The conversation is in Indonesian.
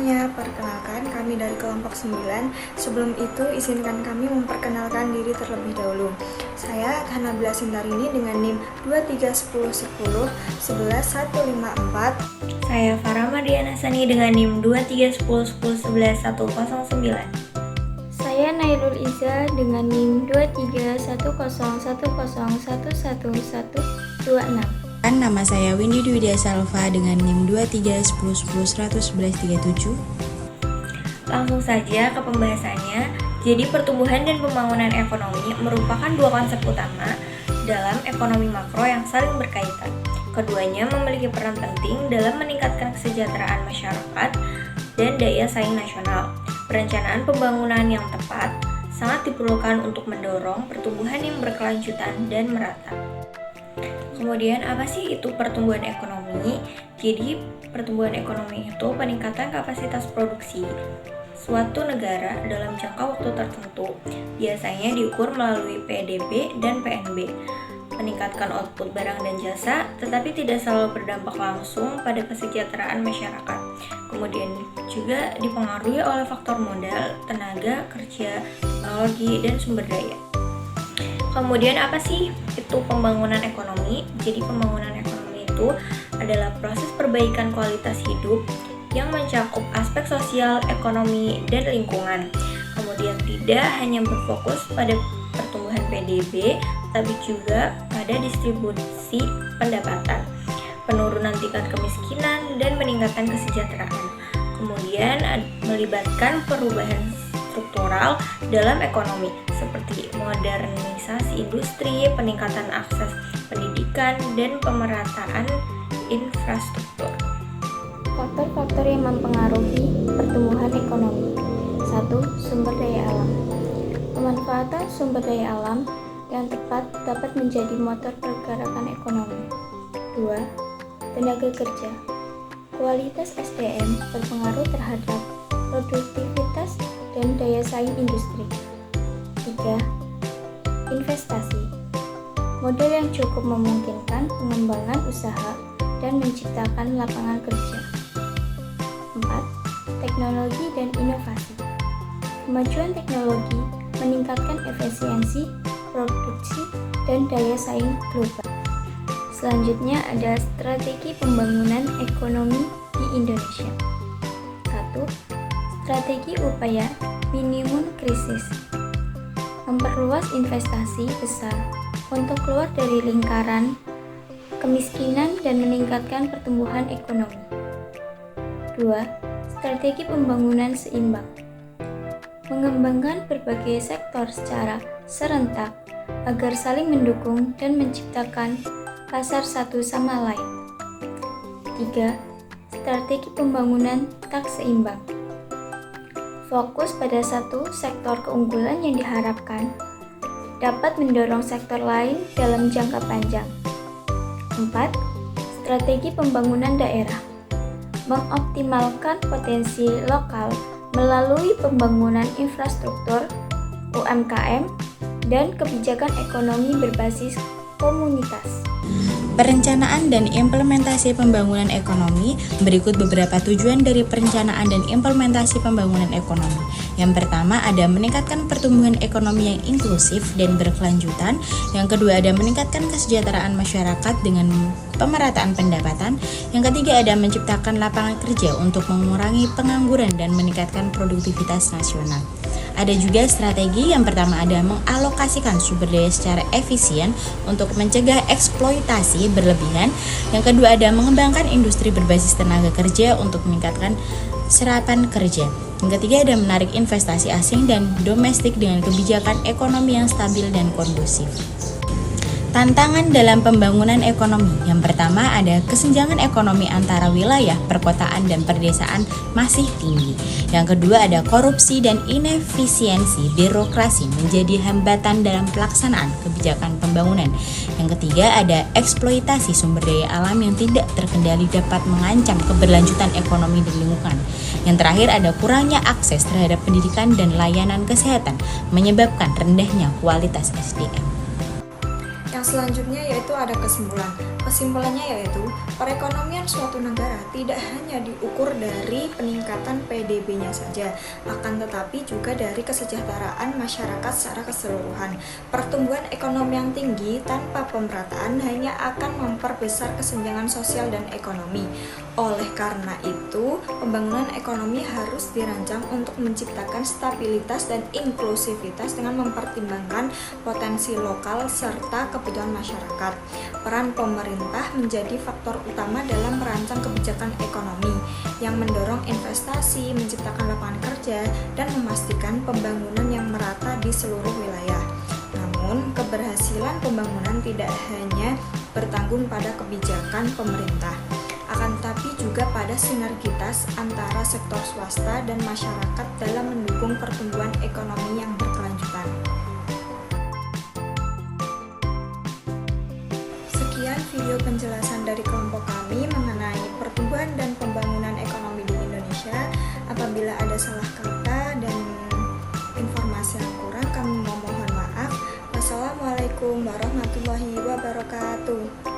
semuanya, perkenalkan kami dari kelompok 9. Sebelum itu, izinkan kami memperkenalkan diri terlebih dahulu. Saya Hanabila Sintarini dengan NIM 231010 11154. Saya Farah Mardiana Sani dengan NIM 231010 11109. Saya Nairul Iza dengan NIM 231010111126. Nama saya Windy Dwidia Salva dengan NIM 2310101137. Langsung saja ke pembahasannya. Jadi pertumbuhan dan pembangunan ekonomi merupakan dua konsep utama dalam ekonomi makro yang saling berkaitan. Keduanya memiliki peran penting dalam meningkatkan kesejahteraan masyarakat dan daya saing nasional. Perencanaan pembangunan yang tepat sangat diperlukan untuk mendorong pertumbuhan yang berkelanjutan dan merata. Kemudian apa sih itu pertumbuhan ekonomi? Jadi pertumbuhan ekonomi itu peningkatan kapasitas produksi suatu negara dalam jangka waktu tertentu, biasanya diukur melalui PDB dan PNB. Meningkatkan output barang dan jasa, tetapi tidak selalu berdampak langsung pada kesejahteraan masyarakat. Kemudian juga dipengaruhi oleh faktor modal, tenaga kerja, teknologi, dan sumber daya. Kemudian apa sih itu pembangunan ekonomi? Jadi pembangunan ekonomi itu adalah proses perbaikan kualitas hidup yang mencakup aspek sosial, ekonomi, dan lingkungan. Kemudian tidak hanya berfokus pada pertumbuhan PDB, tapi juga pada distribusi pendapatan, penurunan tingkat kemiskinan, dan meningkatkan kesejahteraan. Kemudian melibatkan perubahan struktural dalam ekonomi seperti modernisasi industri, peningkatan akses pendidikan, dan pemerataan infrastruktur. Faktor-faktor yang mempengaruhi pertumbuhan ekonomi. 1. Sumber daya alam. Pemanfaatan sumber daya alam yang tepat dapat menjadi motor pergerakan ekonomi. 2. Tenaga kerja. Kualitas SDM berpengaruh terhadap produktivitas dan daya saing industri. 3. Investasi. Model yang cukup memungkinkan pengembangan usaha dan menciptakan lapangan kerja. 4. Teknologi dan inovasi. Kemajuan teknologi meningkatkan efisiensi, produksi, dan daya saing global. Selanjutnya ada strategi pembangunan ekonomi di Indonesia. 1. Strategi upaya minimum krisis. Memperluas investasi besar untuk keluar dari lingkaran kemiskinan dan meningkatkan pertumbuhan ekonomi. 2. Strategi pembangunan seimbang. Mengembangkan berbagai sektor secara serentak agar saling mendukung dan menciptakan pasar satu sama lain. 3. Strategi pembangunan tak seimbang. Fokus pada satu sektor keunggulan yang diharapkan dapat mendorong sektor lain dalam jangka panjang. 4. Strategi pembangunan daerah. Mengoptimalkan potensi lokal melalui pembangunan infrastruktur, UMKM, dan kebijakan ekonomi berbasis komunitas. Perencanaan dan implementasi pembangunan ekonomi. Berikut beberapa tujuan dari perencanaan dan implementasi pembangunan ekonomi. Yang pertama ada meningkatkan pertumbuhan ekonomi yang inklusif dan berkelanjutan. Yang kedua ada meningkatkan kesejahteraan masyarakat dengan pemerataan pendapatan. Yang ketiga ada menciptakan lapangan kerja untuk mengurangi pengangguran dan meningkatkan produktivitas nasional. Ada juga strategi yang pertama ada mengalokasikan sumber daya secara efisien untuk mencegah eksploitasi berlebihan. Yang kedua ada mengembangkan industri berbasis tenaga kerja untuk meningkatkan serapan kerja. Yang ketiga ada menarik investasi asing dan domestik dengan kebijakan ekonomi yang stabil dan kondusif. Tantangan dalam pembangunan ekonomi. Yang pertama ada kesenjangan ekonomi antara wilayah, perkotaan, dan perdesaan masih tinggi. Yang kedua ada korupsi dan inefisiensi birokrasi menjadi hambatan dalam pelaksanaan kebijakan pembangunan. Yang ketiga ada eksploitasi sumber daya alam yang tidak terkendali dapat mengancam keberlanjutan ekonomi dan lingkungan. Yang terakhir ada kurangnya akses terhadap pendidikan dan layanan kesehatan menyebabkan rendahnya kualitas SDM. Yang selanjutnya yaitu ada kesimpulan. Kesimpulannya yaitu, perekonomian suatu negara tidak hanya diukur dari peningkatan PDB-nya saja, akan tetapi juga dari kesejahteraan masyarakat secara keseluruhan. Pertumbuhan ekonomi yang tinggi tanpa pemerataan hanya akan memperbesar kesenjangan sosial dan ekonomi. Oleh karena itu, pembangunan ekonomi harus dirancang untuk menciptakan stabilitas dan inklusivitas dengan mempertimbangkan potensi lokal serta kebutuhan masyarakat. Peran pemerintah menjadi faktor utama dalam merancang kebijakan ekonomi yang mendorong investasi, menciptakan lapangan kerja, dan memastikan pembangunan yang merata di seluruh wilayah. Namun, keberhasilan pembangunan tidak hanya bertanggung pada kebijakan pemerintah, akan tetapi juga pada sinergitas antara sektor swasta dan masyarakat dalam mendukung pertumbuhan ekonomi yang berkelanjutan. Sekian video penjelasan dari kelompok kami mengenai pertumbuhan dan pembangunan ekonomi di Indonesia. Apabila ada salah kata dan informasi yang kurang, kami mohon maaf. Wassalamualaikum warahmatullahi wabarakatuh.